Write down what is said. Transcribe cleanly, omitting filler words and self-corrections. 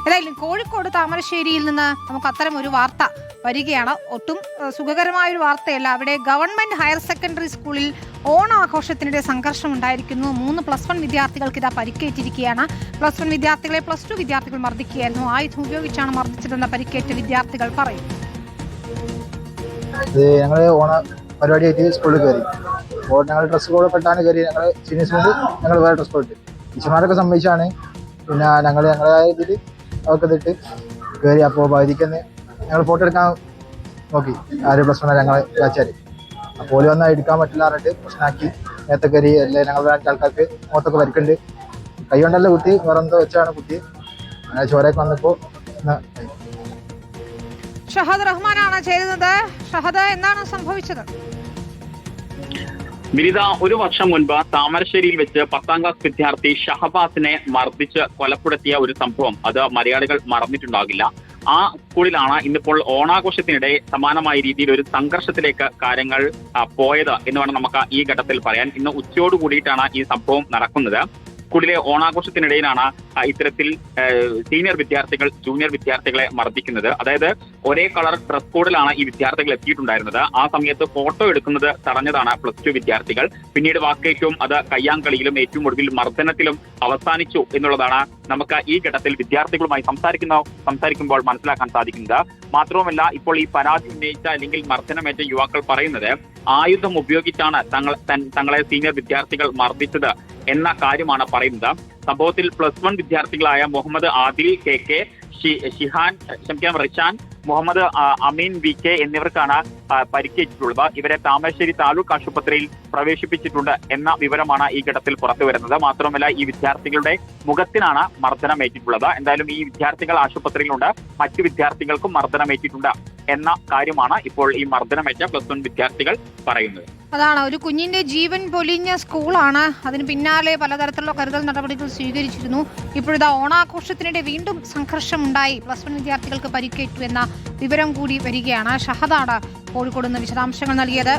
ഏതായാലും കോഴിക്കോട് താമരശ്ശേരിയിൽ നിന്ന് നമുക്ക് അത്തരം ഒരു വാർത്ത വരികയാണ്. ഒട്ടും സുഖകരമായൊരു വാർത്തയല്ല. അവിടെ ഗവൺമെന്റ് ഹയർ സെക്കൻഡറി സ്കൂളിൽ ഓണാഘോഷത്തിനിടെ സംഘർഷം ഉണ്ടായിരിക്കുന്നു. 3 +1 വിദ്യാർത്ഥികൾക്ക് ഇതാ പരിക്കേറ്റിരിക്കുകയാണ്. +1 വിദ്യാർത്ഥികളെ +2 വിദ്യാർത്ഥികൾ മർദ്ദിക്കുകയായിരുന്നു. ആയുധം ഉപയോഗിച്ചാണ് മർദ്ദിച്ചതെന്ന പരിക്കേറ്റ വിദ്യാർത്ഥികൾ പറയും. ഞങ്ങൾ ഓണ പരിപാടിയായിട്ട് സ്കൂളിൽ കയറി. അപ്പോൾ ഞങ്ങൾ ഡ്രസ്സ് കോഡ് പെട്ടാണ് കയറി. ഞങ്ങൾ സീനിയേഴ്സ് കൊണ്ട് ഞങ്ങൾ വേറെ ഡ്രസ് കോഡ് ഇട്ട് ടീച്ചർമാരൊക്കെ സമ്മതിച്ചാണ്. പിന്നെ ഞങ്ങളായ ഇതിൽ അവർക്ക് ഇതിട്ട് കയറി. അപ്പോൾ പകുതിക്ക് തന്നെ ഞങ്ങൾ ഫോട്ടോ എടുക്കാൻ നോക്കി. ആര് +1 ഞങ്ങളെ ബാച്ചാർ. അപ്പോൾ ഓല് വന്നാൽ എടുക്കാൻ പറ്റില്ല പറഞ്ഞിട്ട് പ്രശ്നമാക്കി. നേരത്തെ കയറി അല്ലേ ഞങ്ങളുടെ ആൾക്കാർക്ക് മുഖത്തൊക്കെ വരക്കുണ്ട്. കൈ കൊണ്ടല്ല കുത്തി, വേറെ എന്തോ വെച്ചാണ് കുത്തി. അങ്ങനെ ചോരയൊക്കെ വന്നപ്പോൾ ഷഹദ് റഹ്മാനാണ് ചേരുന്നത്. ഷഹദ്, എന്താണ് സംഭവിച്ചത്? വിനിത, 1 വർഷം മുൻപ് താമരശ്ശേരിയിൽ വെച്ച് 10ാം ക്ലാസ് വിദ്യാർത്ഥി ഷഹബാസിനെ മർദ്ദിച്ച് കൊലപ്പെടുത്തിയ ഒരു സംഭവം അത് മലയാളികൾ മറന്നിട്ടുണ്ടാകില്ല. ആ സ്കൂളിലാണ് ഇന്നിപ്പോൾ ഓണാഘോഷത്തിനിടെ സമാനമായ രീതിയിൽ ഒരു സംഘർഷത്തിലേക്ക് കാര്യങ്ങൾ പോയത് എന്ന് വേണം നമുക്ക് ഈ ഘട്ടത്തിൽ പറയാൻ. ഇന്ന് ഉച്ചയോട് കൂടിയിട്ടാണ് ഈ സംഭവം നടക്കുന്നത്. സ്കൂളിലെ ഓണാഘോഷത്തിനിടയിലാണ് ഇത്തരത്തിൽ സീനിയർ വിദ്യാർത്ഥികൾ ജൂനിയർ വിദ്യാർത്ഥികളെ മർദ്ദിക്കുന്നത്. അതായത് ഒരേ കളർ ഡ്രസ് കോഡിലാണ് ഈ വിദ്യാർത്ഥികൾ എത്തിയിട്ടുണ്ടായിരുന്നത്. ആ സമയത്ത് ഫോട്ടോ എടുക്കുന്നത് തടഞ്ഞതാണ് +2 വിദ്യാർത്ഥികൾ. പിന്നീട് വാക്കേറ്റവും അത് കയ്യാങ്കളിയിലും ഏറ്റവും ഒടുവിൽ മർദ്ദനത്തിലും അവസാനിച്ചു എന്നുള്ളതാണ് നമുക്ക് ഈ ഘട്ടത്തിൽ വിദ്യാർത്ഥികളുമായി സംസാരിക്കുമ്പോൾ മനസ്സിലാക്കാൻ സാധിക്കുന്നത്. മാത്രവുമല്ല, ഇപ്പോൾ ഈ പരാതി ഉന്നയിച്ച അല്ലെങ്കിൽ മർദ്ദനമേറ്റ യുവാക്കൾ പറയുന്നത് ആയുധം ഉപയോഗിച്ചാണ് തങ്ങളെ സീനിയർ വിദ്യാർത്ഥികൾ മർദ്ദിച്ചത് എന്ന കാര്യമാണ് പറയുന്നത്. സംഭവത്തിൽ +1 വിദ്യാർത്ഥികളായ മുഹമ്മദ് ആദിൽ KK, റിഷാൻ, മുഹമ്മദ് അമീൻ VK എന്നിവർക്കാണ് പരിക്കേറ്റിട്ടുള്ളത്. ഇവരെ താമരശ്ശേരി താലൂക്ക് ആശുപത്രിയിൽ പ്രവേശിപ്പിച്ചിട്ടുണ്ട് എന്ന വിവരമാണ് ഈ ഘട്ടത്തിൽ പുറത്തു വരുന്നത്. മാത്രമല്ല, ഈ വിദ്യാർത്ഥികളുടെ മുഖത്തിനാണ് മർദ്ദനമേറ്റിട്ടുള്ളത്. എന്തായാലും ഈ വിദ്യാർത്ഥികൾ ആശുപത്രിയിലുണ്ട്. മറ്റു വിദ്യാർത്ഥികൾക്കും മർദ്ദനമേറ്റിട്ടുണ്ട് എന്ന കാര്യമാണ് ഇപ്പോൾ ഈ മർദ്ദനമേറ്റ +1 വിദ്യാർത്ഥികൾ പറയുന്നത്. അതാണ്, ഒരു കുഞ്ഞിന്റെ ജീവൻ പൊലിഞ്ഞ സ്കൂളാണ്. അതിന് പിന്നാലെ പലതരത്തിലുള്ള കരുതൽ നടപടികൾ സ്വീകരിച്ചിരുന്നു. ഇപ്പോഴിതാ ഓണാഘോഷത്തിനിടെ വീണ്ടും സംഘർഷമുണ്ടായി. +1 വിദ്യാർത്ഥികൾക്ക് പരിക്കേറ്റു എന്ന വിവരം കൂടി വരികയാണ്. ഷഹദാണ് കോഴിക്കോട് നിന്ന് വിശദാംശങ്ങൾ നൽകിയത്.